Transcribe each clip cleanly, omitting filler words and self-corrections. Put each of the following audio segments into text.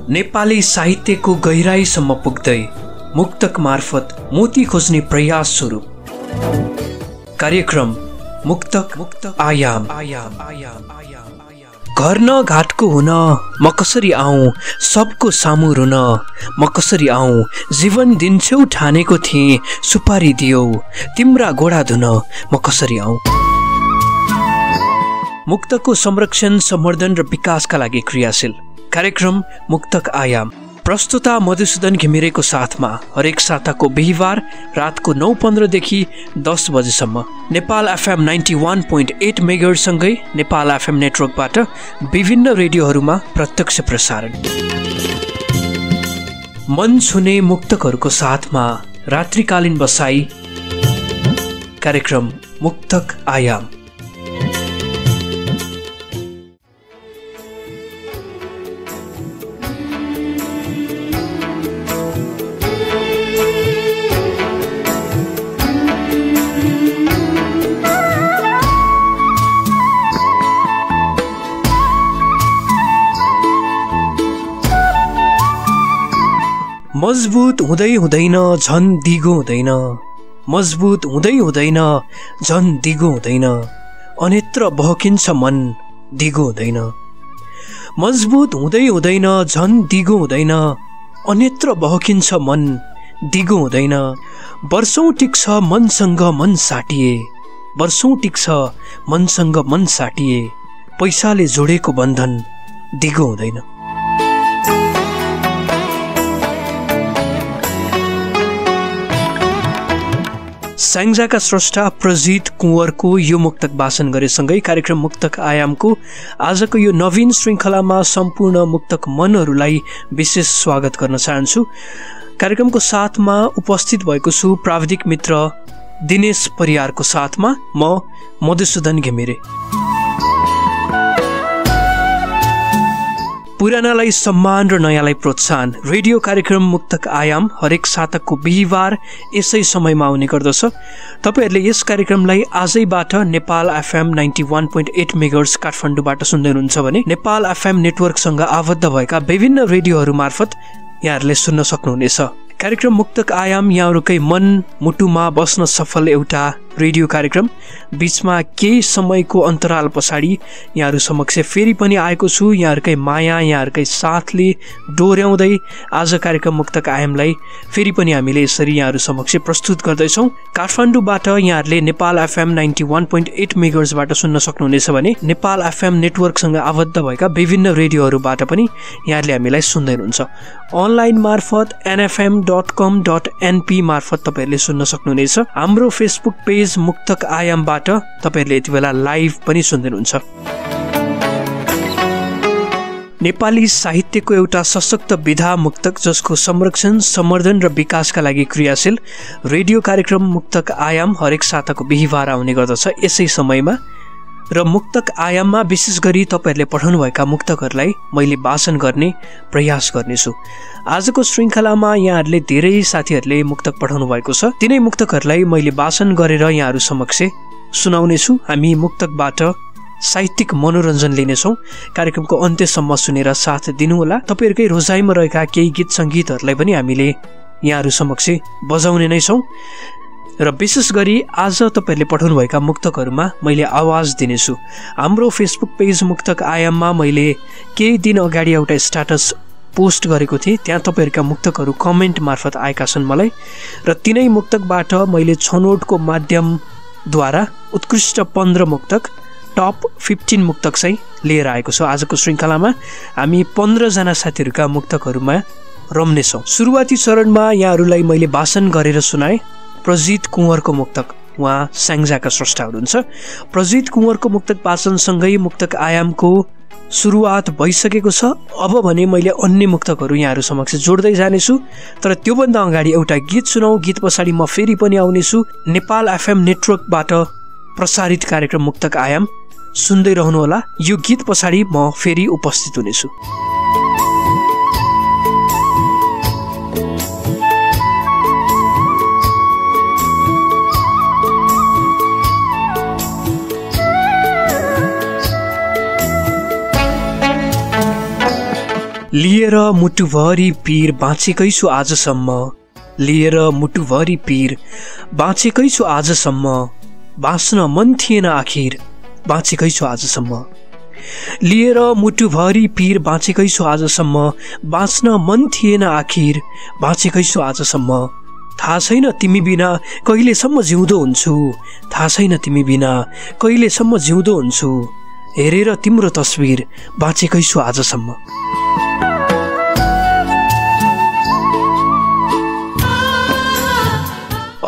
नेपाली साहित्यको गहिराईसम्म पुग्दै मुक्तक मार्फत मोती खोज्ने प्रयास स्वरूप कार्यक्रम मुक्तक आयाम। घर न घाटको हुन म कसरी आऊँ, सबको सामु रुन म कसरी आऊँ। जीवन दिन्छौ ठानेको थिएँ, सुपारी दियौ तिम्रा गोडा धुन म कसरी आऊँ। मुक्तको संरक्षण, सम्वर्धन र विकासका लागि क्रियाशील कार्यक्रम मुक्तक आयाम। प्रस्तुता मधुसूदन घिमिरेको साथमा हरेक साताको बिहिबार रातको 9:15 देखि 10 बजेसम्म नेपाल एफएम 91.8 मेगाहर्ज सँगै नेपाल एफएम नेटवर्कबाट विभिन्न रेडियोहरूमा प्रत्यक्ष प्रसारण। मन छुने मुक्तकहरूको साथमा रात्रिकालीन बसाई कार्यक्रम मुक्तक आयाम। मजबुत हुँदै हुँदैन झन दिगो हुँदैन, मजबुत हुँदै हुँदैन झन दिगो हुँदैन, अन्यत्र बहकिन्छ मन दिगो हुँदैन। मजबुत हुँदै हुँदैन झन दिगो हुँदैन, अन्यत्र बहकिन्छ मन दिगो हुँदैन। वर्षौं टिक्छ मनसँग मन साटिए, वर्षौं टिक्छ मनसँग मन साटिए, पैसाले जोडेको बन्धन दिगो हुँदैन। स्याङ्जाका स्रष्टा प्रजित कुँवरको यो मुक्तक वाचन गरेसँगै कार्यक्रम मुक्तक आयामको आजको यो नवीन श्रृङ्खलामा सम्पूर्ण मुक्तक मनहरूलाई विशेष स्वागत गर्न चाहन्छु। कार्यक्रमको साथमा उपस्थित भएको छु प्राविधिक मित्र दिनेश परियारको साथमा म मधुसूदन घिमिरे। पुरानालाई सम्मान र नयाँलाई प्रोत्साहन रेडियो कार्यक्रम मुक्तक आयाम हरेक साताको बिहिबार यसै समयमा आउने गर्दछ। तपाईहरूले यस कार्यक्रमलाई आजैबाट नेपाल एफएम 91.8 मेगाहर्ज काठमाडौँबाट सुन्दै हुनुहुन्छ भने नेपाल एफएम नेटवर्कसँग आबद्ध भएका विभिन्न रेडियोहरू मार्फत यहाँहरूले सुन्न सक्नुहुनेछ। कार्यक्रम मुक्तक आयाम यहाँहरूकै मन मुटुमा बस्न सफल एउटा रेडियो कार्यक्रम। बीचमा केही समयको अन्तराल पछाडि यहाँहरू समक्ष फेरि पनि आएको छु। यहाँहरूकै माया, यहाँहरूकै साथले डोर्याउँदै आज कार्यक्रम मुक्तक आयामलाई फेरि पनि हामीले यसरी यहाँहरू समक्ष प्रस्तुत गर्दैछौँ। काठमाडौँबाट यहाँहरूले नेपाल एफएम 91.8 मेगाहर्जबाट सुन्न सक्नुहुनेछ भने नेपाल एफएम नेटवर्कसँग आबद्ध भएका विभिन्न रेडियोहरूबाट पनि यहाँहरूले हामीलाई सुन्दै हुनुहुन्छ। अनलाइन मार्फत nfm.com.np मार्फत तपाईँहरूले सुन्न सक्नुहुनेछ। हाम्रो फेसबुक पेज मुक्तक आयामबाट तपाईहरूले यति बेला लाइभ पनि सुन्दै हुनुहुन्छ। नेपाली साहित्यको एउटा सशक्त विधा मुक्तक जसको संरक्षण, सम्वर्धन र विकासका लागि क्रियाशील रेडियो कार्यक्रम मुक्तक आयाम हरेक साताको बिहिबार आउने गर्दछ यसै समयमा। र मुक्तक आयाममा विशेष गरी तपाईहरूले पठाउनुभएका मुक्तकहरूलाई मैले वाचन गर्ने प्रयास गर्नेछु। आजको श्रृङ्खलामा यहाँहरूले धेरै साथीहरूले मुक्तक पठाउनु भएको छ। तिनै मुक्तकहरूलाई मैले वाचन गरेर यहाँहरू समक्ष सुनाउनेछु। हामी मुक्तकबाट साहित्यिक मनोरञ्जन लिनेछौँ। कार्यक्रमको अन्त्यसम्म सुनेर साथ दिनुहोला। तपाईँहरूकै रोजाइमा रहेका केही गीत सङ्गीतहरूलाई पनि हामीले यहाँहरू समक्ष बजाउने नै छौँ। र विशेष गरी आज तपाईँहरूले पठाउनुभएका मुक्तकहरूमा मैले आवाज दिनेछु। हाम्रो फेसबुक पेज मुक्तक आयाममा मैले केही दिन अगाडि एउटा स्ट्याटस पोस्ट गरेको थिएँ। त्यहाँ तपाईँहरूका मुक्तकहरू कमेन्ट मार्फत आएका छन् मलाई, र तिनै मुक्तकबाट मैले छनौटको माध्यमद्वारा उत्कृष्ट 15 मुक्तक, टप 15 मुक्तक चाहिँ लिएर आएको छु। आजको श्रृङ्खलामा हामी 15 जना साथीहरूका मुक्तकहरूमा रम्नेछौँ। सुरुवाती चरणमा यहाँहरूलाई मैले वाचन गरेर सुनाएँ प्रजित कुँवरको मुक्तक। उहाँ स्याङ्जाका स्रष्टा हुनुहुन्छ। प्रजित कुँवरको मुक्तक वाचनसँगै मुक्तक आयामको सुरुवात भइसकेको छ। अब भने मैले अन्य मुक्तकहरू यहाँहरू समक्ष जोड्दै जानेछु। तर त्योभन्दा अगाडि एउटा गीत सुनाऊ। गीत पछाडि म फेरि पनि आउनेछु। नेपाल एफएम नेटवर्कबाट प्रसारित कार्यक्रम मुक्तक आयाम सुन्दै रहनुहोला। यो गीत पछाडि म फेरि उपस्थित हुनेछु। लिएर मुटुभरि पीर बाँचेकै छु आजसम्म, लिएर मुटुभरि पीर बाँचेकै छु आजसम्म, बाँच्न मन थिएन आखिर बाँचेकै छु आजसम्म, लिएर मुटुभरि पीर बाँचेकै छु आजसम्म, बाँच्न मन थिएन आखिर बाँचेकै छु आजसम्म। थाहा छैन तिमी बिना कहिलेसम्म जिउँदो हुन्छु, थाहा छैन तिमी बिना कहिलेसम्म जिउँदो हुन्छु, हेरेर तिम्रो तस्बिर बाँचेकै छु आजसम्म।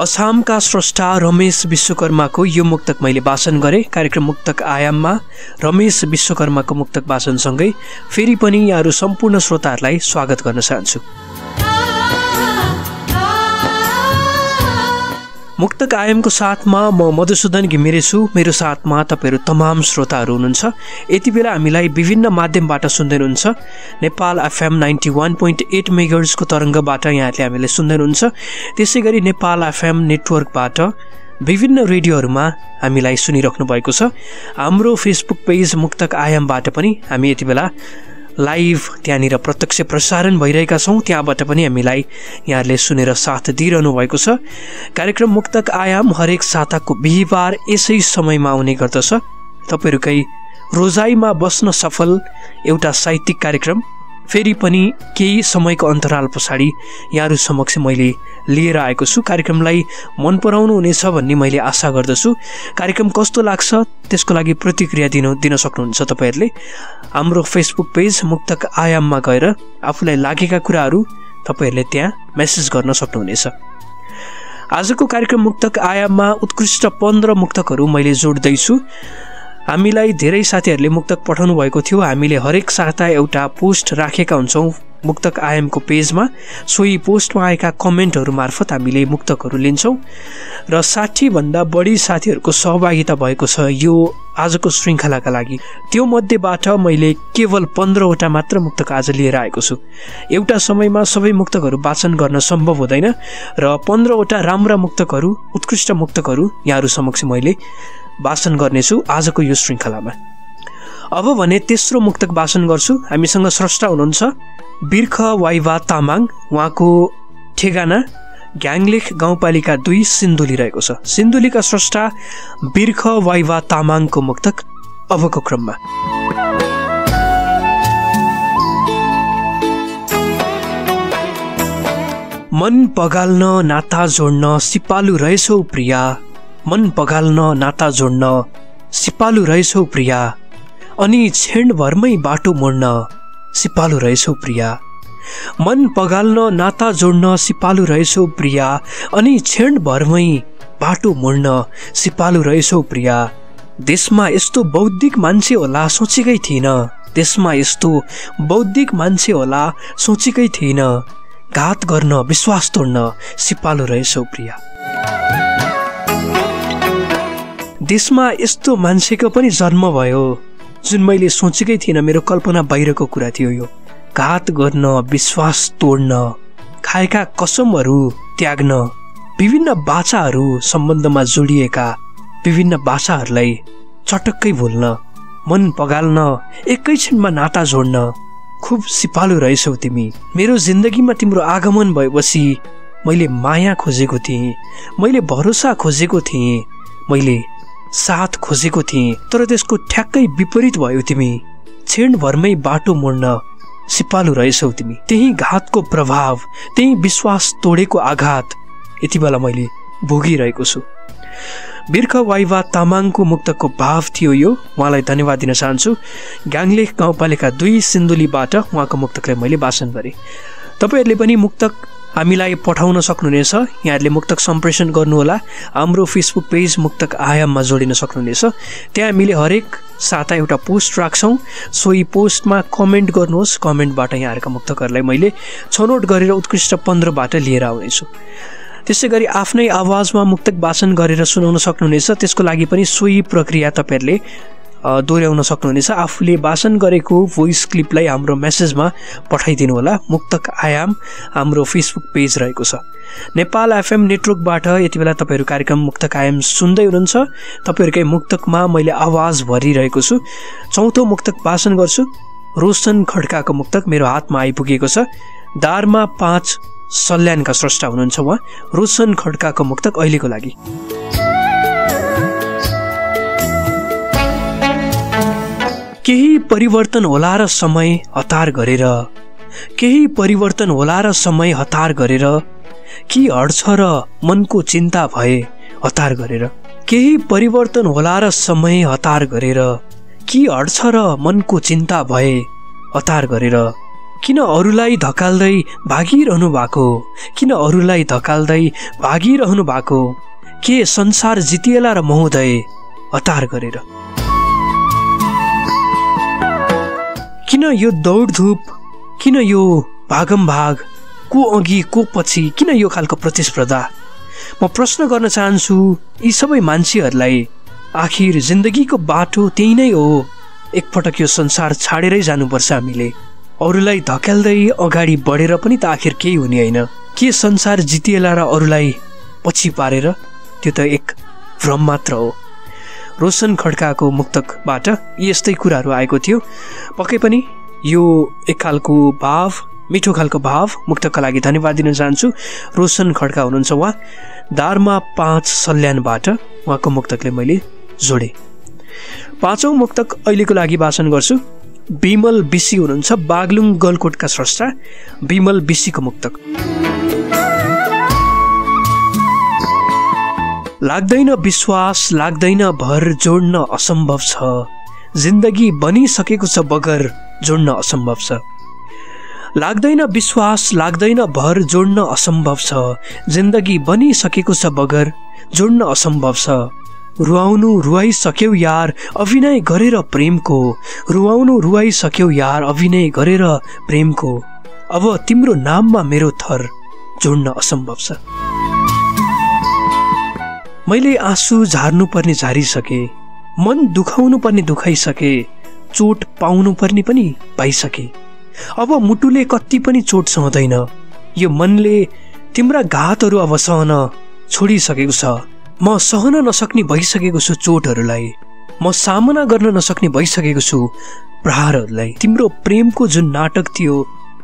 असमका स्रष्टा रमेश विश्वकर्माको यो मुक्तक मैले वाचन गरेँ। कार्यक्रम मुक्तक आयाममा रमेश विश्वकर्माको मुक्तक वाचनसँगै फेरि पनि यहाँहरू सम्पूर्ण श्रोताहरूलाई स्वागत गर्न चाहन्छु। मुक्तक आयामको साथमा म मधुसूदन घिमिरे छु। मेरो साथमा तपाईँहरू तमाम श्रोताहरू हुनुहुन्छ। यति बेला हामीलाई विभिन्न माध्यमबाट सुन्दै हुनुहुन्छ। नेपाल FM 91.8 मेगाहर्जको तरङ्गबाट यहाँहरूले हामीले सुन्दै हुनुहुन्छ। त्यसै गरी नेपाल FM नेटवर्कबाट विभिन्न रेडियोहरूमा हामीलाई सुनिराख्नु भएको छ। हाम्रो फेसबुक पेज मुक्तक आयामबाट पनि हामी यति बेला लाइभ त्यहाँनिर प्रत्यक्ष प्रसारण भइरहेका छौँ। त्यहाँबाट पनि हामीलाई यहाँहरूले सुनेर साथ दिइरहनु भएको छ। कार्यक्रम मुक्तक आयाम हरेक साताको बिहिबार यसै समयमा आउने गर्दछ। तपाईँहरूकै रोजाइमा बस्न सफल एउटा साहित्यिक कार्यक्रम फेरि पनि केही समयको अन्तराल पछाडि यहाँहरू समक्ष मैले लिएर आएको छु। कार्यक्रमलाई मन पराउनु हुनेछ भन्ने मैले आशा गर्दछु। कार्यक्रम कस्तो लाग्छ त्यसको लागि प्रतिक्रिया दिन सक्नुहुन्छ तपाईँहरूले। हाम्रो फेसबुक पेज मुक्तक आयाममा गएर आफूलाई लागेका कुराहरू तपाईँहरूले त्यहाँ मेसेज गर्न सक्नुहुनेछ। आजको कार्यक्रम मुक्तक आयाममा उत्कृष्ट 15 मुक्तकहरू मैले जोड्दैछु। हामीलाई धेरै साथीहरूले मुक्तक पठाउनु भएको थियो। हामीले हरेक साता एउटा पोस्ट राखेका हुन्छौँ मुक्तक आयामको पेजमा। सोही पोस्टमा आएका कमेन्टहरू मार्फत हामीले मुक्तकहरू लिन्छौँ र 60 भन्दा बढी साथीहरूको सहभागिता भएको छ यो आजको श्रृङ्खलाका लागि। त्यो मध्येबाट मैले केवल 15वटा मात्र मुक्तक आज लिएर आएको छु। एउटा समयमा सबै मुक्तकहरू वाचन गर्न सम्भव हुँदैन र 15वटा राम्रा मुक्तकहरू, उत्कृष्ट मुक्तकहरू यहाँहरू समक्ष मैले वाचन गर्नेछु आजको यो श्रृङ्खलामा। अब भने तेस्रो मुक्तक वाचन गर्छु। हामीसँग स्रष्टा हुनुहुन्छ बिर्ख वाइवा तामाङ। उहाँको ठेगाना ग्याङलेख गाउँपालिका 2 सिन्धुली रहेको छ। सिन्धुलीका स्रष्टा बिर्ख वाइवा तामाङको मुक्तक अबको क्रममा। मन पगाल्न नाता जोड्न सिपालु रहेछौ प्रिया, मन पगाल्न नाता जोड्न सिपालु रहेछौ प्रिया, अनि क्षणभरमै बाटो मोड्न सिपालु रहेछौ प्रिया, मन पगाल्न नाता जोड्न सिपालु रहेछौ प्रिया, अनि क्षणभरमै बाटो मोड्न सिपालु रहेछौ प्रिया। देशमा यस्तो बौद्धिक मान्छे होला सोचेकै थिइन, देशमा यस्तो बौद्धिक मान्छे होला सोचेकै थिइन, घात गर्न विश्वास तोड्न सिपालु रहेछौ प्रिया। देशमा यस्तो मान्छेको पनि जन्म भयो जुन मैले सोचेकै थिइनँ। मेरो कल्पना बाहिरको कुरा थियो यो। घात गर्न, विश्वास तोड्न, खाएका कसमहरू त्याग्न, विभिन्न बाचाहरू सम्बन्धमा जोडिएका विभिन्न बाचाहरूलाई चटक्कै भुल्न, मन पगाल्न, एकैछिनमा नाता जोड्न खुब सिपालु रहेछौ तिमी। मेरो जिन्दगीमा तिम्रो आगमन भएपछि मैले माया खोजेको थिएँ, मैले भरोसा खोजेको थिएँ, मैले साथ खोजेको थिएँ, तर त्यसको ठ्याक्कै विपरीत भयो तिमी। क्षणभरमै बाटो मोड्न सिपालु रहेछौ तिमी। त्यही घातको प्रभाव, त्यही विश्वास तोडेको आघात यति बेला मैले भोगिरहेको छु। बिर्ख वाइवा तामाङको मुक्तकको भाव थियो यो। उहाँलाई धन्यवाद दिन चाहन्छु। ग्याङलेख गाउँपालिका 2 सिन्धुलीबाट उहाँको मुक्तकलाई मैले वाचन गरेँ। तपाईँहरूले पनि मुक्तक हामीलाई पठाउन सक्नुहुनेछ। यहाँहरूले मुक्तक सम्प्रेषण गर्नुहोला। हाम्रो फेसबुक पेज मुक्तक आयाममा जोडिन सक्नुहुनेछ। त्यहाँ हामीले हरेक साता एउटा पोस्ट राख्छौँ। सोही पोस्टमा कमेन्ट गर्नुहोस्। कमेन्टबाट यहाँहरूका मुक्तकहरूलाई मैले छनौट गरेर उत्कृष्ट 15बाट लिएर आउनेछु। त्यसै गरी आफ्नै आवाजमा मुक्तक वाचन गरेर सुनाउन सक्नुहुनेछ। त्यसको लागि पनि सोही प्रक्रिया तपाईँहरूले दोहोऱ्याउन सक्नुहुनेछ। आफूले वाचन गरेको भोइस क्लिपलाई हाम्रो मेसेजमा पठाइदिनु होला। मुक्तक आयाम हाम्रो फेसबुक पेज रहेको छ। नेपाल FM नेटवर्कबाट यति बेला तपाईँहरू कार्यक्रम मुक्तक आयाम सुन्दै हुनुहुन्छ। तपाईँहरूकै मुक्तकमा मैले आवाज भरिरहेको छु। चौथो मुक्तक वाचन गर्छु। रोशन खड्काको मुक्तक मेरो हातमा आइपुगेको छ। दारमा 5 सल्यानका स्रष्टा हुनुहुन्छ उहाँ। रोशन खड्काको मुक्तक अहिलेको लागि। केही परिवर्तन होला र समय हतार गरेर, केही परिवर्तन होला र समय हतार गरेर, कि अड्छ र मनको चिन्ता भए हतार गरेर। केही परिवर्तन होला र समय हतार गरेर, कि अड्छ र मनको चिन्ता भए हतार गरेर। किन अरूलाई धकाल्दै भागिरहनु भएको, किन अरूलाई धकाल्दै भागिरहनु भएको, के संसार जितिएला र महोदय हतार गरेर। किन यो दौडधुप, किन यो भागमभाग, को अघि को पछि, किन यो खालको प्रतिस्पर्धा। म प्रश्न गर्न चाहन्छु यी सबै मान्छेहरूलाई, आखिर जिन्दगीको बाटो त्यही नै हो। एकपटक यो संसार छाडेरै जानुपर्छ हामीले। अरूलाई धकेल्दै अगाडि बढेर पनि त आखिर केही हुने होइन। के संसार जितिएला र अरूलाई पछि पारेर, त्यो त एक भ्रम मात्र हो। रोशन खड्काको मुक्तकबाट यस्तै कुराहरू आएको थियो। पक्कै पनि यो एक खालको भाव, मिठो खालको भाव। मुक्तकका लागि धन्यवाद दिन चाहन्छु। रोशन खड्का हुनुहुन्छ उहाँ। दारमा 5 सल्यानबाट उहाँको मुक्तकले मैले जोडे। 5औं मुक्तक अहिलेको लागि वाचन गर्छु। विमल बिसी हुनुहुन्छ, बागलुङ गलकोटका स्रष्टा। विमल बिसीको मुक्तक। लाग्दैन विश्वास, लाग्दैन भर, जोड्न असम्भव छ। जिन्दगी बनिसकेको छ बगर, जोड्न असम्भव छ। लाग्दैन विश्वास, लाग्दैन भर, जोड्न असम्भव छ। जिन्दगी बनिसकेको छ बगर, जोड्न असम्भव छ। रुवाउनु रुवाइसक्यौ यार, अभिनय गरेर प्रेमको। रुवाउनु रुवाइसक्यौ यार, अभिनय गरेर प्रेमको। अब तिम्रो नाममा मेरो थर, जोड्न असम्भव छ। मैले आँसु झार्नु पर्ने झारिसके, मन दुखाउनु पर्ने दुखाइसके, चोट पाउनु पर्ने पनि पाइसके। अब मुटुले कति पनि चोट सहँदैन, यो मनले तिम्रा घातहरू अब सहन छोडिसकेको छ। म सहन नसक्ने भइसकेको छु चोटहरूलाई, म सामना गर्न नसक्ने भइसकेको छु प्रहारहरूलाई। तिम्रो प्रेमको जुन नाटक थियो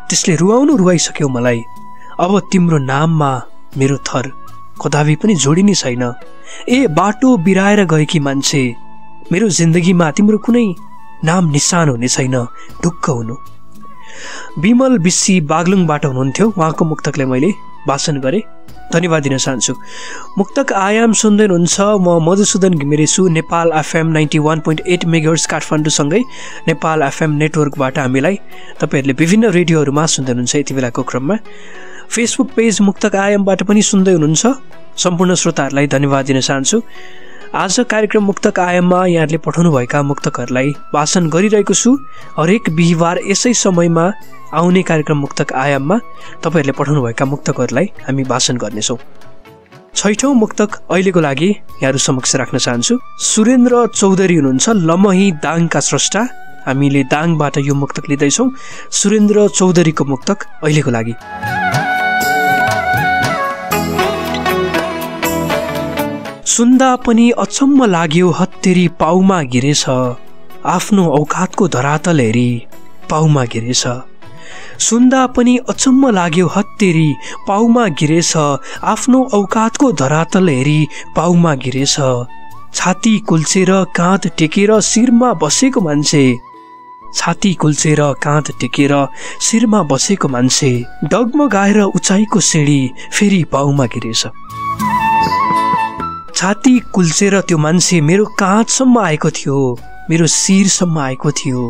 त्यसले रुवाउनु रुवाइसक्यो मलाई। अब तिम्रो नाममा मेरो थर कदापि पनि जोडिने छैन। ए बाटो बिराएर गएकी मान्छे, मेरो जिन्दगीमा तिम्रो कुनै नाम निशान हुने छैन, ढुक्क हुनु। विमल बिसी बागलुङबाट हुनुहुन्थ्यो। उहाँको मुक्तकले मैले वाचन गरेँ। धन्यवाद दिन चाहन्छु। मुक्तक आयाम सुन्दै हुनुहुन्छ। म मधुसूदन घिमिरे छु। नेपाल FM 91.8 मेगाहर्ट्ज काठमाडौँसँगै नेपाल FM नेटवर्कबाट हामीलाई तपाईँहरूले विभिन्न रेडियोहरूमा सुन्दै हुनुहुन्छ। यति बेलाको क्रममा फेसबुक पेज मुक्तक आयामबाट पनि सुन्दै हुनुहुन्छ। सम्पूर्ण श्रोताहरूलाई धन्यवाद दिन चाहन्छु। आज कार्यक्रम मुक्तक आयाममा यहाँहरूले पठाउनुभएका मुक्तकहरूलाई वाचन गरिरहेको छु। हरेक बिहिबार यसै समयमा आउने कार्यक्रम मुक्तक आयाममा तपाईँहरूले पठाउनुभएका मुक्तकहरूलाई हामी वाचन गर्नेछौँ। 6औं मुक्तक अहिलेको लागि यहाँहरू समक्ष राख्न चाहन्छु। सुरेन्द्र चौधरी हुनुहुन्छ, लमही दाङका स्रष्टा। हामीले दाङबाट यो मुक्तक लिँदैछौँ। सुरेन्द्र चौधरीको मुक्तक अहिलेको लागि। सुन्दा पनि अचम्म लाग्यो हत्तेरी पाउमा गिरेछ, आफ्नो औकातको धरातल हेरी पाउमा गिरेछ। सुन्दा पनि अचम्म लाग्यो हत्तेरी पाउमा गिरेछ, आफ्नो औकातको धरातल हेरी पाउमा गिरेछ। छाती कुल्चेर काँध टेकेर शिरमा बसेको मान्छे, छाती कुल्चेर काँध टेकेर शिरमा बसेको मान्छे, डगमगाएर उचाइको सिँढी फेरि पाउमा गिरेछ। छाती कुल्चेर त्यो मान्छे मेरो काँधसम्म आएको थियो, मेरो शिरसम्म आएको थियो।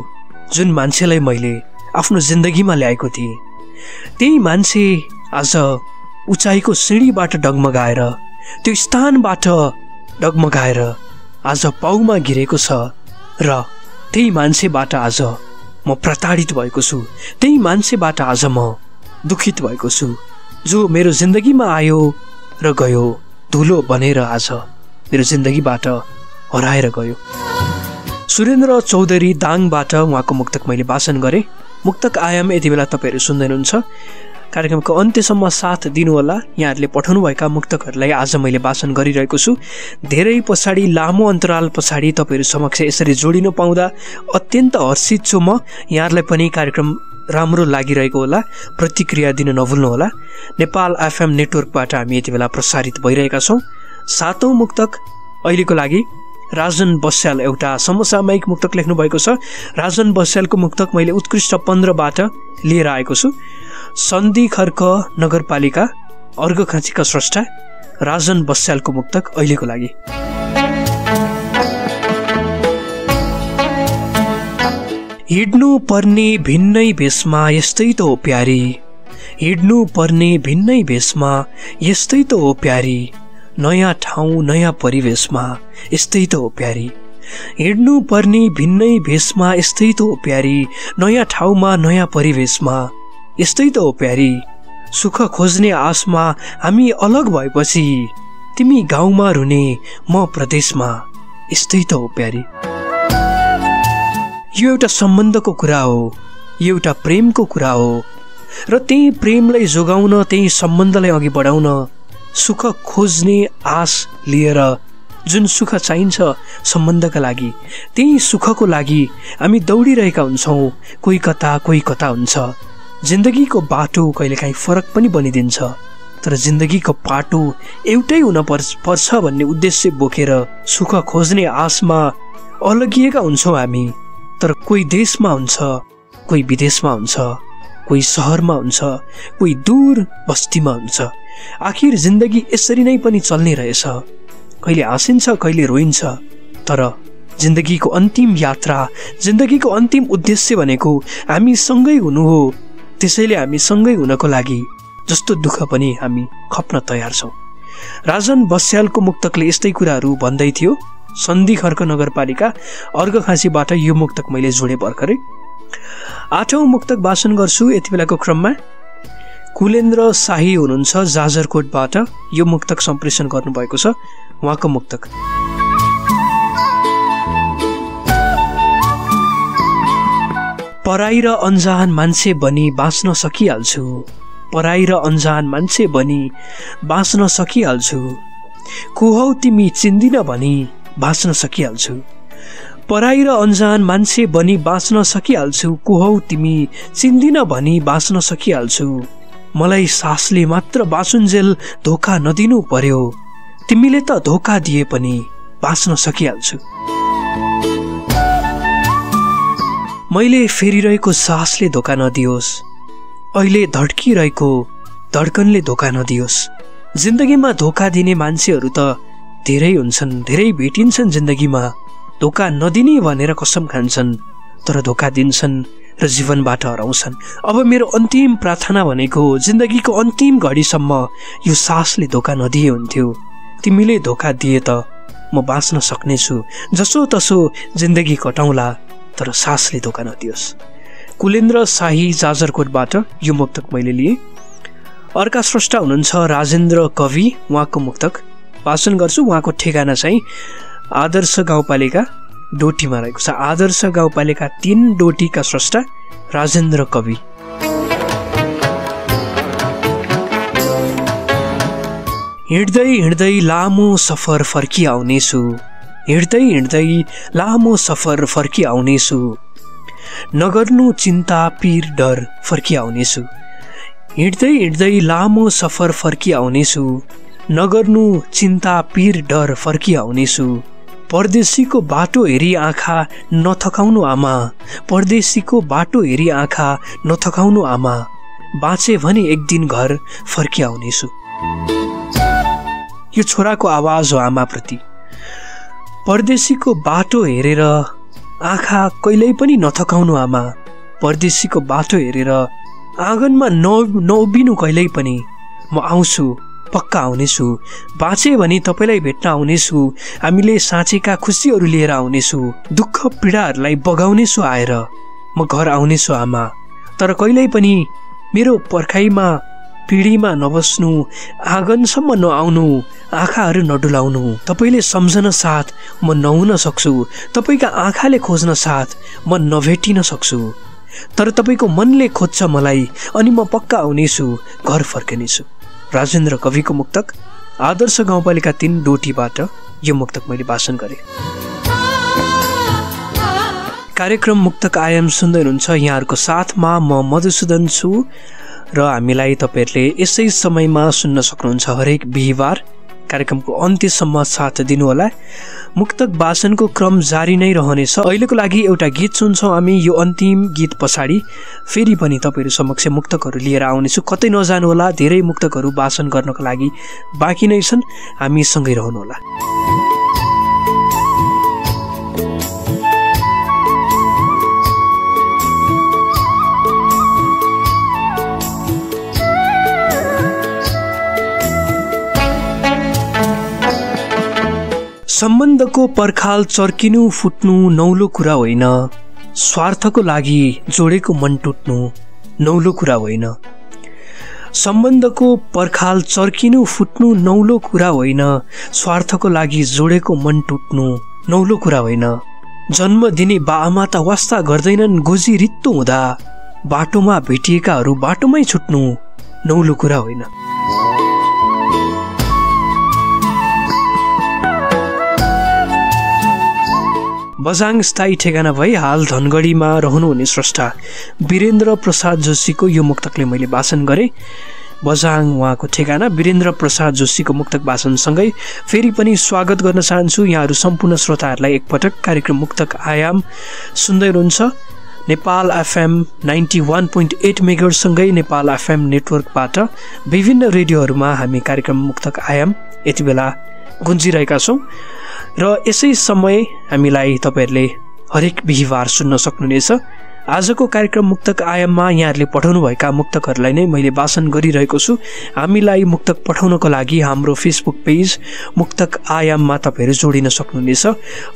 जुन मान्छेलाई मैले आफ्नो जिन्दगीमा ल्याएको थिएँ, त्यही मान्छे आज उचाइको सिँढीबाट डगमगाएर, त्यो स्थानबाट डगमगाएर आज पाउमा गिरेको छ। र त्यही मान्छेबाट आज म प्रताडित भएको छु, त्यही मान्छेबाट आज म दुखित भएको छु, जो मेरो जिन्दगीमा आयो र गयो, धुलो बनेर आज मेरो जिन्दगीबाट हराएर गयो। सुरेन्द्र चौधरी दाङबाट उहाँको मुक्तक मैले वाचन गरेँ। मुक्तक आयाम यति बेला तपाईँहरू सुन्दै हुनुहुन्छ। कार्यक्रमको अन्त्यसम्म साथ दिनुहोला। यहाँहरूले पठाउनुभएका मुक्तकहरूलाई आज मैले वाचन गरिरहेको छु। धेरै पछाडि लामो अन्तराल पछाडि तपाईँहरू समक्ष यसरी जोडिन पाउँदा अत्यन्त हर्षित छु म। यहाँहरूलाई पनि कार्यक्रम राम्रो लागिरहेको होला, प्रतिक्रिया दिन नभुल्नुहोला। नेपाल एफएम नेटवर्कबाट हामी यति बेला प्रसारित भइरहेका छौँ। 7औं मुक्तक अहिलेको लागि राजन बस्याल एउटा समसामयिक मुक्तक लेख्नु भएको छ। राजन बस्यालको मुक्तक मैले उत्कृष्ट 15बाट लिएर आएको छु। सन्धि खर्क नगरपालिका अर्घखाँचीका स्रष्टा राजन बस्यालको मुक्तक अहिलेको लागि। हिड्नु पर्ने भिन्नै भेषमा यस्तै त हो प्यारी, हिड्नु पर्ने भिन्नै भेषमा यस्तै त हो प्यारी, नयाँ ठाउँ नयाँ परिवेशमा यस्तै त हो प्यारी, हिड्नु पर्ने भिन्नै भेषमा यस्तै त हो प्यारी, नयाँ ठाउँमा नयाँ परिवेशमा यस्तै त हो प्यारी, सुख खोज्ने आशमा हामी अलग भएपछि तिमी गाउँमा रुने म प्रदेशमा यस्तै त हो प्यारी। यो एउटा सम्बन्धको कुरा हो, यो एउटा प्रेमको कुरा हो र त्यही प्रेमलाई जोगाउन, त्यही सम्बन्धलाई अघि बढाउन सुख खोज्ने आश लिएर जुन सुख चाहिन्छ सम्बन्धका लागि, त्यही सुखको लागि हामी दौडिरहेका हुन्छौँ। कोही कता हुन्छ। जिन्दगीको बाटो कहिलेकाहीँ फरक पनि बनिदिन्छ, तर जिन्दगीको पाटो एउटै हुन पर्छ भन्ने उद्देश्य बोकेर सुख खोज्ने आशमा अलगिएका हुन्छौँ हामी। तर कोही देशमा हुन्छ, कोही विदेशमा हुन्छ, कोही सहरमा हुन्छ, कोही दूर बस्तीमा हुन्छ। आखिर जिन्दगी यसरी नै पनि चल्ने रहेछ। कहिले हाँसिन्छ, कहिले रोइन्छ, तर जिन्दगीको अन्तिम यात्रा, जिन्दगीको अन्तिम उद्देश्य भनेको हामी सँगै हुनु हो। त्यसैले हामी सँगै हुनको लागि जस्तो दुःख पनि हामी खप्न तयार छौँ। राजन बस्यालको मुक्तकले यस्तै कुराहरू भन्दै थियो। सन्धि खर्क नगरपालिका अर्घखाँचीबाट यो मुक्तक मैले जोडे भर्खरै। 8औं मुक्तक वाचन गर्छु यति बेलाको क्रममा। कुलेन्द्र शाही हुनुहुन्छ जाजरकोटबाट यो मुक्तक सम्प्रेषण गर्नुभएको छ। उहाँको मुक्तक। पराई र अन्जान मान्छे बनी बाँच्न सकिहाल्छु, पराई र अन्जान मान्छे बनी बाँच्न सकिहाल्छु, को हौ तिमी चिन्दिन भनी बाँच्न सकिहाल्छु, पराई र अन्जान मान्छे बनी बाँच्न सकिहाल्छु, को हौ तिमी चिन्दिन भनी बाँच्न सकिहाल्छु, मलाई सासले मात्र बाँचुन्जेल धोका नदिनु पर्यो, तिमीले त धोका दिए पनि बाँच्न सकिहाल्छु, मैले फेरिरहेको सासले धोका नदियोस्, अहिले धड्किरहेको धड्कनले धोका नदियोस्। जिन्दगीमा धोका दिने मान्छेहरू त धेरै हुन्छन्, धेरै भेटिन्छन् जिन्दगीमा। धोका नदिने भनेर कसम खान्छन्, तर धोका दिन्छन् र जीवनबाट हराउँछन्। अब मेरो अन्तिम प्रार्थना भनेको जिन्दगीको अन्तिम घडीसम्म यो सासले धोका नदिए हुन्थ्यो। तिमीले धोका दिए त म बाँच्न सक्नेछु, जसो तसो जिन्दगी कटाउँला, तर सासले धोका नदियोस्। कुलेन्द्र शाही जाजरकोटबाट यो मुक्तक मैले लिएँ। अर्का स्रष्टा हुनुहुन्छ राजेन्द्र कवि, उहाँको मुक्तक वाचन गर्छु। उहाँको ठेगाना चाहिँ आदर्श गाउँपालिका डोटीमा रहेको छ। आदर्श गाउँपालिका 3 डोटीका स्रष्टा राजेन्द्र कवि। हिँड्दै हिँड्दै लामो सफर फर्की आउनेछु, हिँड्दै हिँड्दै लामो सफर फर्की आउनेछु, नगर्नु चिन्ता पीर डर फर्की आउनेछु, हिँड्दै हिँड्दै लामो सफर फर्की आउनेछु, नगर्नु चिन्ता पीर डर फर्की आउनेछु, परदेशीको बाटो हेरी आँखा नथकाउनु आमा, परदेशीको बाटो हेरी आँखा नथकाउनु आमा, बाँचे भने एक दिन घर फर्की आउनेछु। यो छोराको आवाज हो आमाप्रति। परदेशीको बाटो हेरेर आँखा कहिल्यै पनि नथकाउनु आमा, परदेशीको बाटो हेरेर आँगनमा नउभिनु कहिल्यै पनि, म आउँछु, पक्का आउनेछु, बाँचे भने तपाईँलाई भेट्न आउनेछु, हामीले साँचेका खुसीहरू लिएर आउनेछु, दुःख पीडाहरूलाई बगाउनेछु आएर, म घर आउनेछु आमा, तर कहिल्यै पनि मेरो पर्खाइमा पिँढीमा नबस्नु, आँगनसम्म नआउनु, आँखाहरू नडुलाउनु, तपाईँले सम्झन साथ म नहुन सक्छु, तपाईँका आँखाले खोज्न साथ म नभेटिन सक्छु, तर तपाईँको मनले खोज्छ मलाई अनि म पक्का आउनेछु, घर फर्कनेछु। राजेन्द्र कविको मुक्तक आदर्श गाउँपालिका 3 डोटीबाट यो मुक्तक मैले वाचन गरेँ। कार्यक्रम मुक्तक आयाम सुन्दै हुनुहुन्छ। यहाँहरूको साथमा म मधुसूदन छु र हामीलाई तपाईँहरूले यसै समयमा सुन्न सक्नुहुन्छ हरेक बिहिबार। कार्यक्रमको अन्त्यसम्म साथ दिनुहोला। मुक्तक वाचनको क्रम जारी नै रहनेछ। अहिलेको लागि एउटा गीत सुन्छौँ हामी। यो अन्तिम गीत पछाडि फेरि पनि तपाईँहरू समक्ष मुक्तकहरू लिएर आउनेछु। कतै नजानुहोला, धेरै मुक्तकहरू वाचन गर्नको लागि बाँकी नै छन्। हामी सँगै रहनुहोला। सम्बन्धको पर्खाल चर्किनु फुट्नु नौलो कुरा होइन, स्वार्थको लागि जोडेको मन टुट्नु नौलो कुरा होइन। सम्बन्धको पर्खाल चर्किनु फुट्नु नौलो कुरा होइन, स्वार्थको लागि जोडेको मन टुट्नु नौलो कुरा होइन। जन्म दिने बाआमा त वास्ता गर्दैनन् गोजी रित्तो हुँदा, बाटोमा भेटिएकाहरू बाटोमै छुट्नु नौलो कुरा होइन। बझाङ स्थायी ठेगाना भई हाल धनगढीमा रहनुहुने स्रष्टा वीरेन्द्र प्रसाद जोशीको यो मुक्तकले मैले वाचन गरेँ। बझाङ उहाँको ठेगाना। वीरेन्द्र प्रसाद जोशीको मुक्तक वाचनसँगै फेरि पनि स्वागत गर्न चाहन्छु यहाँहरू सम्पूर्ण श्रोताहरूलाई एकपटक। कार्यक्रम मुक्तक आयाम सुन्दै हुनुहुन्छ नेपाल FM 91.8 मेगाहर्जसँगै नेपाल FM नेटवर्कबाट विभिन्न रेडियोहरूमा हामी कार्यक्रम मुक्तक आयाम यति बेला गुन्जिरहेका छौँ र यसै समय हामीलाई तपाईँहरूले हरेक बिहिबार सुन्न सक्नुहुनेछ। आजको कार्यक्रम मुक्तक आयाममा यहाँहरूले पठाउनुभएका मुक्तकहरूलाई नै मैले वाचन गरिरहेको छु। हामीलाई मुक्तक पठाउनको लागि हाम्रो फेसबुक पेज मुक्तक आयाममा तपाईँहरू जोडिन सक्नुहुनेछ।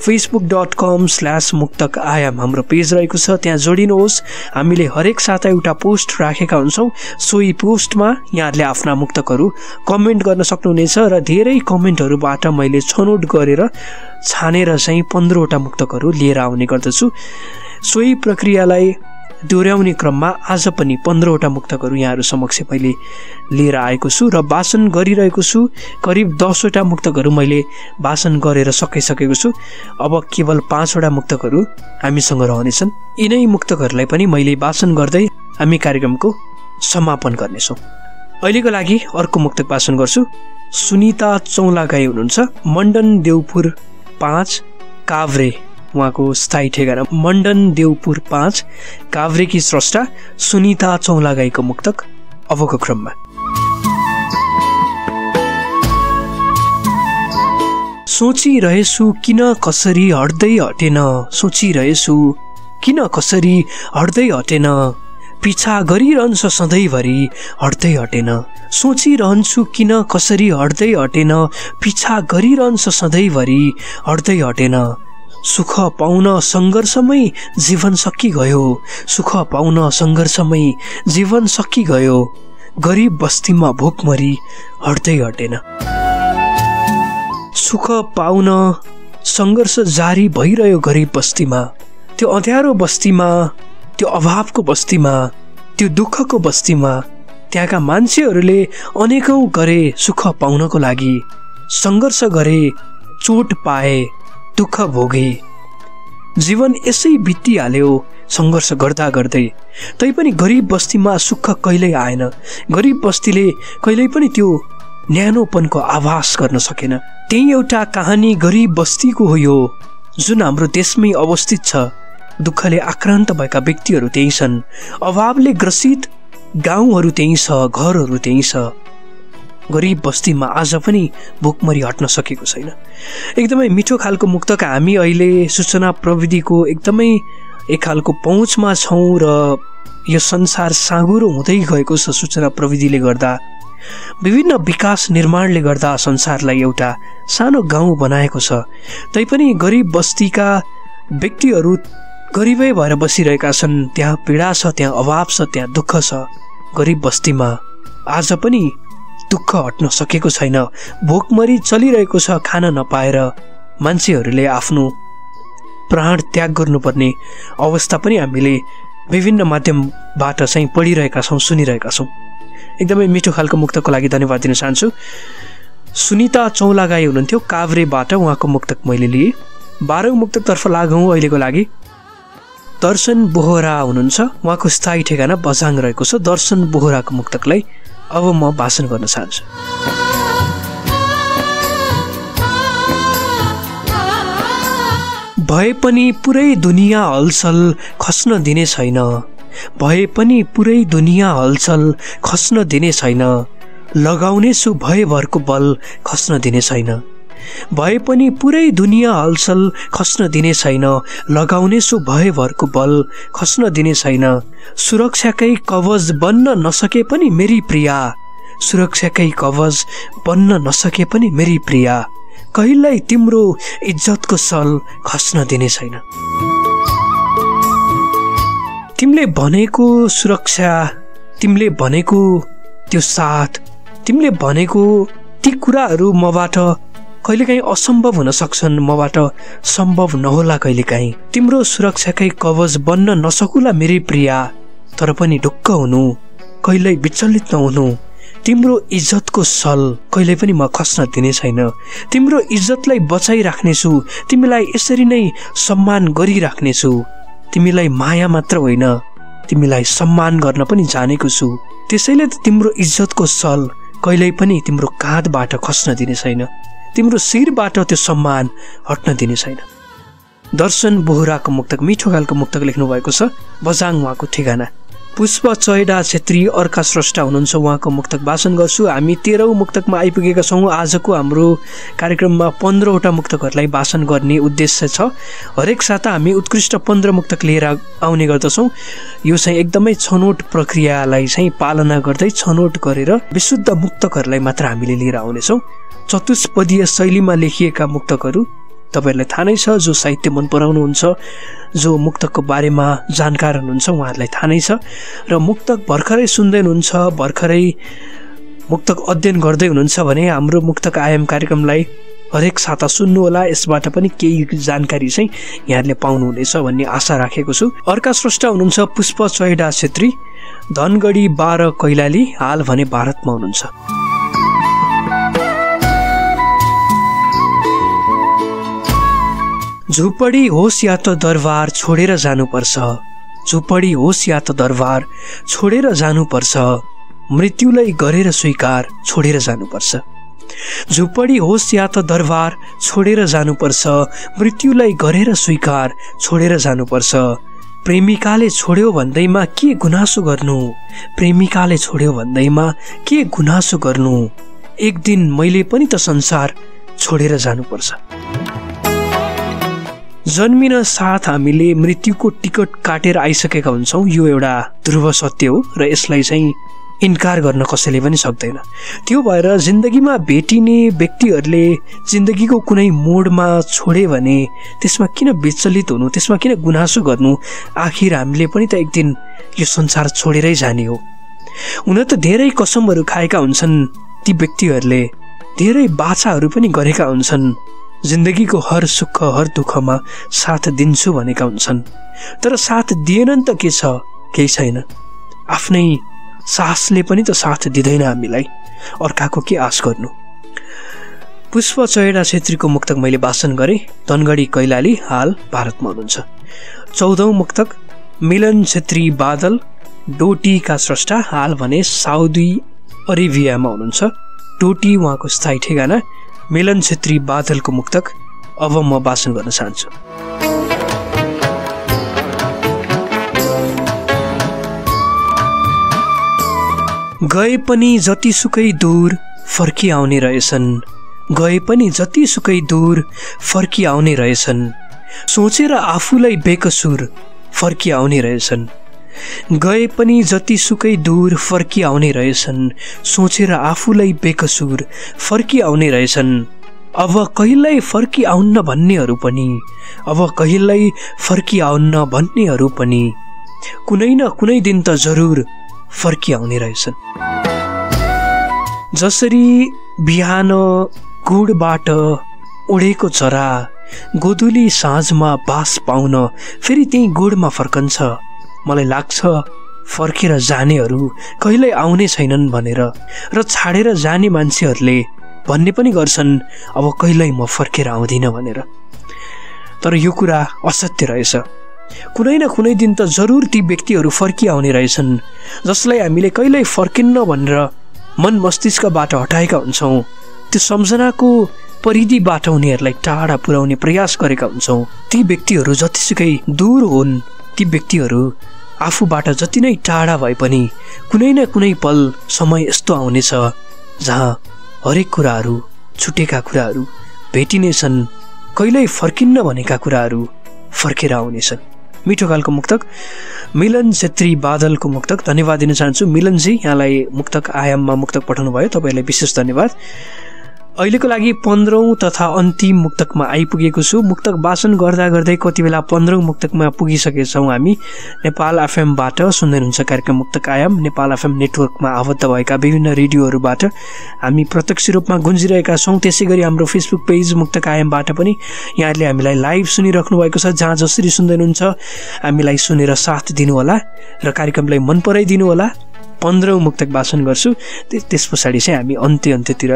facebook.com/मुक्तक आयाम हाम्रो पेज रहेको छ, त्यहाँ जोडिनुहोस्। हामीले हरेक साता एउटा पोस्ट राखेका हुन्छौँ। सोही पोस्टमा यहाँहरूले आफ्ना मुक्तकहरू कमेन्ट गर्न सक्नुहुनेछ र धेरै कमेन्टहरूबाट मैले छनौट गरेर छानेर चाहिँ 15वटा मुक्तकहरू लिएर आउने गर्दछु। सोही प्रक्रियालाई दोहोऱ्याउने क्रममा आज पनि 15वटा मुक्तकहरू यहाँहरू समक्ष मैले लिएर आएको छु र वाचन गरिरहेको छु। करिब 10वटा मुक्तकहरू मैले वाचन गरेर सकिसकेको छु। अब केवल 5वटा मुक्तकहरू हामीसँग रहनेछन्। यिनै मुक्तकहरूलाई पनि मैले वाचन गर्दै हामी कार्यक्रमको समापन गर्नेछौँ। अहिलेको लागि अर्को मुक्तक वाचन गर्छु। सुनिता चौलागाई हुनुहुन्छ, मण्डन देउपुर 5 काभ्रे उहाँको स्थायी ठेगाना। मण्डन देउपुर 5 काभ्रेकी स्रष्टा सुनिता चौलागाईको मुक्तक अबको क्रममा। सोचिरहेछु किन कसरी हट्दै हटेन, सोचिरहेछु किन कसरी हट्दै हटेन, पिछा गरिरहन्छ सधैँभरि हट्दै हटेन। सोचिरहन्छु किन कसरी हट्दै हटेन, पिछा गरिरहन्छ सधैँभरि हट्दै हटेन। सुख पाउन सङ्घर्षमै जीवन सकिगयो, सुख पाउन सङ्घर्षमै जीवन सकिगयो, गरिब बस्तीमा भोकमरी हट्दै हटेन। सुख पाउन सङ्घर्ष जारी भइरह्यो गरिब बस्तीमा, त्यो अँध्यारो बस्तीमा, त्यो अभावको बस्तीमा, त्यो दुःखको बस्तीमा। त्यहाँका मान्छेहरूले अनेकौं गरे सुख पाउनको लागि, सङ्घर्ष गरे, चोट पाए, दुःख भोगे, जीवन यसै बितिहाल्यो सङ्घर्ष गर्दा गर्दै। तैपनि गरिब बस्तीमा सुख कहिल्यै आएन। गरिब बस्तीले कहिल्यै पनि त्यो न्यानोपनको आभास गर्न सकेन। त्यही एउटा कहानी गरिब बस्तीको हो यो, जुन हाम्रो देशमै अवस्थित छ। दुःखले आक्रान्त भएका व्यक्तिहरू त्यही छन्, अभावले ग्रसित गाउँहरू त्यही छ, घरहरू त्यही छ। गरिब बस्तीमा आज पनि भोकमरी हट्न सकेको छैन। एकदमै मिठो खालको मुक्तक। हामी अहिले सूचना प्रविधिको एकदमै एक खालको पहुँचमा छौँ र यो संसार साँगुरो हुँदै गएको छ। सूचना प्रविधिले गर्दा, विभिन्न विकास निर्माणले गर्दा संसारलाई एउटा सानो गाउँ बनाएको छ। तैपनि गरिब बस्तीका व्यक्तिहरू गरिबै भएर बसिरहेका छन्। त्यहाँ पीडा छ, त्यहाँ अभाव छ, त्यहाँ दुःख छ। गरिब बस्तीमा आज पनि दुःख हट्न सकेको छैन। भोकमरी चलिरहेको छ। खान नपाएर मान्छेहरूले आफ्नो प्राण त्याग गर्नुपर्ने अवस्था पनि हामीले विभिन्न माध्यमबाट चाहिँ पढिरहेका छौँ, सुनिरहेका छौँ। एकदमै मिठो खालको मुक्तकको लागि धन्यवाद दिन चाहन्छु। सुनिता चौलागाई हुनुहुन्थ्यो काभ्रेबाट, उहाँको मुक्तक मैले लिएँ। 12औं मुक्तकतर्फ लागौँ अहिलेको लागि। दर्शन बोहरा हुनुहुन्छ, उहाँको स्थायी ठेगाना बझाङ रहेको छ। दर्शन बोहराको मुक्तकलाई अब म वाचन गर्न चाहन्छु। भए पनि पुरै दुनियाँ हलचल खस्न दिने छैन, भए पनि पुरै दुनियाँ हलचल खस्न दिने छैन, लगाउनेछु भयभरको बल खस्न दिने छैन, भए पनि पुरै दुनियाँ हलचल खस्न दिने छैन, लगाउनेछु भयभरको बल खस्न दिने छैन, सुरक्षाकै कवच बन्न नसके पनि मेरी प्रिया, सुरक्षाकै कवच बन्न नसके पनि मेरी प्रिया, कहिल्यै तिम्रो इज्जतको सल खस्न दिने छैन। तिमीले भनेको सुरक्षा, तिमीले भनेको त्यो साथ, तिमीले भनेको ती कुराहरू मबाट कहिलेकाहीँ असम्भव हुन सक्छन्, मबाट सम्भव नहोला कहिलेकाहीँ। तिम्रो सुरक्षाकै कवच बन्न नसकुला मेरी प्रिया, तर पनि ढुक्क हुनु, कहिल्यै विचलित नहुनु, तिम्रो इज्जतको सल कहिल्यै पनि म खस्न दिने छैन, तिम्रो इज्जतलाई बचाइराख्नेछु, तिमीलाई यसरी नै सम्मान गरिराख्नेछु, तिमीलाई माया मात्र होइन तिमीलाई सम्मान गर्न पनि जानेको छु, त्यसैले त तिम्रो इज्जतको सल कहिल्यै पनि तिम्रो काँधबाट खस्न दिने छैन, तिम्रो शिरबाट त्यो सम्मान हट्न दिने छैन। दर्शन बोहराको मुक्तक, मिठो खालको मुक्तक लेख्नु भएको छ। बझाङ उहाँको ठेगाना। पुष्प चैडा छेत्री अर्का स्रष्टा हुनुहुन्छ, उहाँको मुक्तक वाचन गर्छु। हामी 13औं मुक्तकमा आइपुगेका छौँ। आजको हाम्रो कार्यक्रममा 15वटा मुक्तकहरूलाई वाचन गर्ने उद्देश्य छ। हरेक साता हामी उत्कृष्ट 15 मुक्तक लिएर आउने गर्दछौँ। यो चाहिँ एकदमै छनौट प्रक्रियालाई चाहिँ पालना गर्दै छनौट गरेर विशुद्ध मुक्तकहरूलाई मात्र हामीले लिएर आउनेछौँ। चतुष्पदीय शैलीमा लेखिएका मुक्तकहरू तपाईहरुलाई थाहा नै छ। जो साहित्य मन पराउनुहुन्छ, जो मुक्तकको बारेमा जानकार हुनुहुन्छ, उहाँहरूलाई थाहा नै छ। र मुक्तक भर्खरै सुन्दै हुनुहुन्छ, भर्खरै मुक्तक अध्ययन गर्दै हुनुहुन्छ भने हाम्रो मुक्तक आयाम कार्यक्रमलाई हरेक साता सुन्नुहोला। यसबाट पनि केही जानकारी चाहिँ यहाँहरूले पाउनुहुनेछ भन्ने आशा राखेको छु। अर्का स्रष्टा हुनुहुन्छ पुष्प चैडा छेत्री, धनगढी 12 कैलाली, हाल भने भारतमा हुनुहुन्छ। झुपडी होस् या त दरबार छोडेर जानुपर्छ, झुपडी होस् या त दरबार छोडेर जानुपर्छ, मृत्युलाई गरेर स्वीकार छोडेर जानुपर्छ, झुपडी होस् या त दरबार छोडेर जानुपर्छ, मृत्युलाई गरेर स्वीकार छोडेर जानुपर्छ, प्रेमिकाले छोड्यो भन्दैमा के गुनासो गर्नु, प्रेमिकाले छोड्यो भन्दैमा के गुनासो गर्नु, एक दिन मैले पनि त संसार छोडेर जानुपर्छ। जन्मिन साथ हामीले मृत्युको टिकट काटेर आइसकेका हुन्छौँ। यो एउटा ध्रुव सत्य हो र यसलाई चाहिँ इन्कार गर्न कसैले पनि सक्दैन। त्यो भएर जिन्दगीमा भेटिने व्यक्तिहरूले जिन्दगीको कुनै मोडमा छोडे भने त्यसमा किन विचलित हुनु, त्यसमा किन गुनासो गर्नु। आखिर हामीले पनि त एक दिन यो संसार छोडेरै जाने हो। हुन त धेरै कसमहरू खाएका हुन्छन् ती व्यक्तिहरूले, धेरै बाछाहरू पनि गरेका हुन्छन्, जिन्दगीको हर सुख हर दुःखमा साथ दिन्छु भनेका हुन्छन्, तर साथ दिएनन् त के छ, केही छैन। आफ्नै सासले पनि त साथ दिँदैन हामीलाई, अर्काको के आश गर्नु। पुष्प चैडा छेत्रीको मुक्तक मैले वाचन गरेँ। धनगढी कैलाली, हाल भारतमा हुनुहुन्छ। 14औं मुक्तक मिलन छेत्री बादल, डोटीका स्रष्टा, हाल भने साउदी अरेबियामा हुनुहुन्छ। डोटी उहाँको स्थायी ठेगाना। मिलन छेत्री बादलको मुक्तक अब म वाचन गर्न चाहन्छु। गए पनि जतिसुकै दूर फर्किआउने रहेछन्, गए पनि जतिसुकै दूर फर्किआउने रहेछन्, सोचेर आफूलाई बेकसुर फर्किआउने रहेछन्, गए पनि जतिसुकै दूर फर्किआउने रहेछन्, सोचेर आफूलाई बेकसुर फर्किआउने रहेछन्, अब कहिल्यै फर्किआउन्न भन्नेहरू पनि, अब कहिल्यै फर्किआउन्न भन्नेहरू पनि कुनै न कुनै दिन त जरुर फर्किआउने रहेछन्। जसरी बिहान गुडबाट उडेको चरा गोधुली साँझमा बास पाउन फेरि त्यही गुडमा फर्कन्छ, मलाई लाग्छ फर्केर जानेहरू कहिल्यै आउने छैनन् भनेर र छाडेर जाने मान्छेहरूले भन्ने पनि गर्छन् अब कहिल्यै म फर्केर आउँदिन भनेर। तर यो कुरा असत्य रहेछ। कुनै न कुनै दिन त जरुर ती व्यक्तिहरू फर्किआउने रहेछन् जसलाई हामीले कहिल्यै फर्किन्न भनेर मन मस्तिष्कबाट हटाएका हुन्छौँ। त्यो सम्झनाको परिधिबाट उनीहरूलाई टाढा पुर्याउने प्रयास गरेका हुन्छौँ। ती व्यक्तिहरू जतिसुकै दूर हुन्, ती व्यक्तिहरू आफूबाट जति नै टाढा भए पनि कुनै न कुनै पल समय यस्तो आउनेछ जहाँ हरेक कुराहरू, छुटेका कुराहरू भेटिनेछन्, कहिल्यै फर्किन्न भनेका कुराहरू फर्केर आउनेछन्। मिठो खालको मुक्तक मिलन छेत्री बादलको मुक्तक। धन्यवाद दिन चाहन्छु मिलनजी, यहाँलाई मुक्तक आयाममा मुक्तक पठाउनु भयो, तपाईँलाई विशेष धन्यवाद। अहिलेको लागि 15औं तथा अन्तिम मुक्तकमा आइपुगेको छु। मुक्तक वाचन गर्दा गर्दै कति बेला 15औं मुक्तकमा पुगिसकेछौँ हामी। नेपाल एफएमबाट सुन्दै हुनुहुन्छ कार्यक्रम मुक्तक आयाम। नेपाल एफएम नेटवर्कमा आबद्ध भएका विभिन्न रेडियोहरूबाट हामी प्रत्यक्ष रूपमा गुन्जिरहेका छौँ। त्यसै गरी हाम्रो फेसबुक पेज मुक्तक आयामबाट पनि यहाँहरूले हामीलाई लाइभ सुनिराख्नु भएको छ। जहाँ जसरी सुन्दै हुनुहुन्छ हामीलाई सुनेर साथ दिनुहोला र कार्यक्रमलाई मन पराइदिनु होला। 15औं मुक्तक वाचन गर्छु, त्यस पछाडि चाहिँ हामी अन्त्यतिर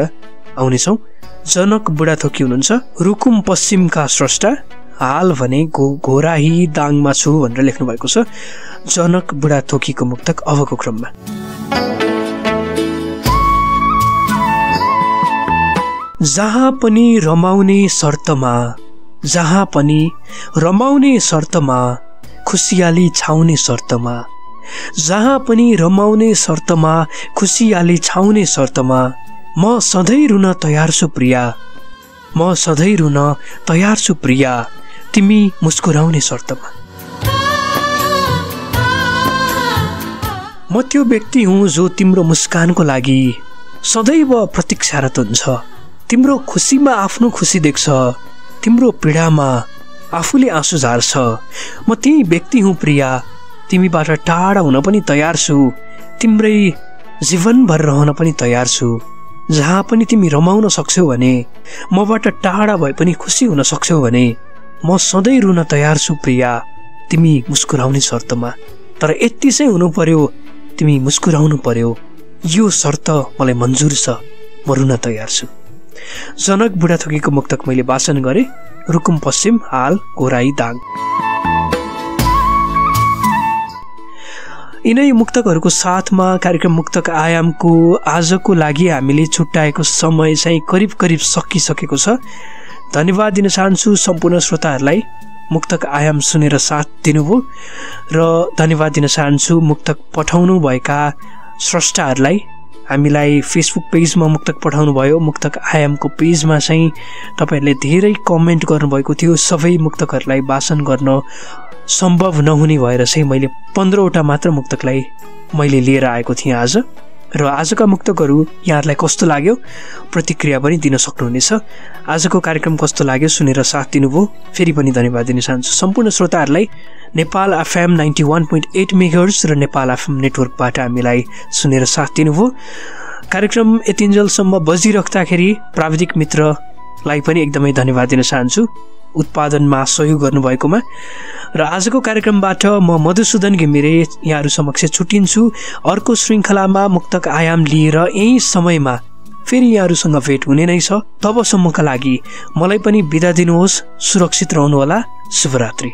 आउनेछौँ। जनक बुढाथोकी हुनुहुन्छ, रुकुम पश्चिमका स्रष्टा, हाल भने घोराही दाङमा छु भनेर लेख्नु भएको छ। जनक बुढाथोकीको मुक्तक अबको क्रममा। जहाँ पनि रमाउने शर्तमा, जहाँ पनि रमाउने शर्तमा, खुसियाली छाउने शर्तमा, जहाँ पनि रमाउने शर्तमा, खुसियाली छाउने शर्तमा, म सधैँ रुन तयार छु प्रिया, म सधैँ रुन तयार छु प्रिया, तिमी मुस्कुराउने शर्तमा। म त्यो व्यक्ति हुँ जो तिम्रो मुस्कानको लागि सदैव प्रतीक्षारत हुन्छ। तिम्रो खुसीमा आफ्नो खुसी देख्छ, तिम्रो पीडामा आफूले आँसु झार्छ। म त्यही व्यक्ति हुँ प्रिया, तिमीबाट टाढा हुन पनि तयार छु, तिम्रै जीवनभर रहन पनि तयार छु। जहाँ पनि तिमी रमाउन सक्छौ भने, मबाट टाढा भए पनि खुसी हुन सक्छौ भने, म सधैँ रुन तयार छु प्रिया, तिमी मुस्कुराउने शर्तमा। तर यति चाहिँ हुनु पर्यो, तिमी मुस्कुराउनु पर्यो, यो शर्त मलाई मन्जुर छ, म रुन तयार छु। जनक बुढाथोकीको मुक्तक मैले वाचन गरेँ। रुकुम पश्चिम, हाल घोराई दाङ। यिनै मुक्तकहरूको साथमा कार्यक्रम मुक्तक आयामको आजको लागि हामीले छुट्याएको समय चाहिँ करिब सकिसकेको छ। धन्यवाद दिन चाहन्छु सम्पूर्ण श्रोताहरूलाई मुक्तक आयाम सुनेर साथ दिनुभयो र धन्यवाद दिन चाहन्छु मुक्तक पठाउनु भएका स्रष्टाहरूलाई। हामीलाई फेसबुक पेजमा मुक्तक पठाउनु भयो, मुक्तक आयामको पेजमा चाहिँ तपाईँहरूले धेरै कमेन्ट गर्नुभएको थियो। सबै मुक्तकहरूलाई वाचन गर्न सम्भव नहुने भएर चाहिँ मैले 15वटा मात्र मुक्तकलाई मैले लिएर आएको थिएँ आज। र आजका मुक्तकहरू यहाँहरूलाई कस्तो लाग्यो प्रतिक्रिया पनि दिन सक्नुहुनेछ। आजको कार्यक्रम कस्तो लाग्यो सुनेर साथ दिनुभयो, फेरि पनि धन्यवाद दिन चाहन्छु सम्पूर्ण श्रोताहरूलाई। नेपाल एफएम 91.8 मेगाहर्ज र नेपाल एफएम नेटवर्कबाट हामीलाई सुनेर साथ दिनुभयो। कार्यक्रम यतिन्जेलसम्म बजिराख्दाखेरि प्राविधिक मित्रलाई पनि एकदमै धन्यवाद दिन चाहन्छु उत्पादनमा सहयोग गर्नुभएकोमा। र आजको कार्यक्रमबाट म मधुसूदन घिमिरे यहाँहरू समक्ष छुट्टिन्छु। अर्को श्रृङ्खलामा मुक्तक आयाम लिएर यही समयमा फेरि यहाँहरूसँग भेट हुने नै छ। तबसम्मका लागि मलाई पनि बिदा दिनुहोस्। सुरक्षित रहनुहोला। शुभरात्रि।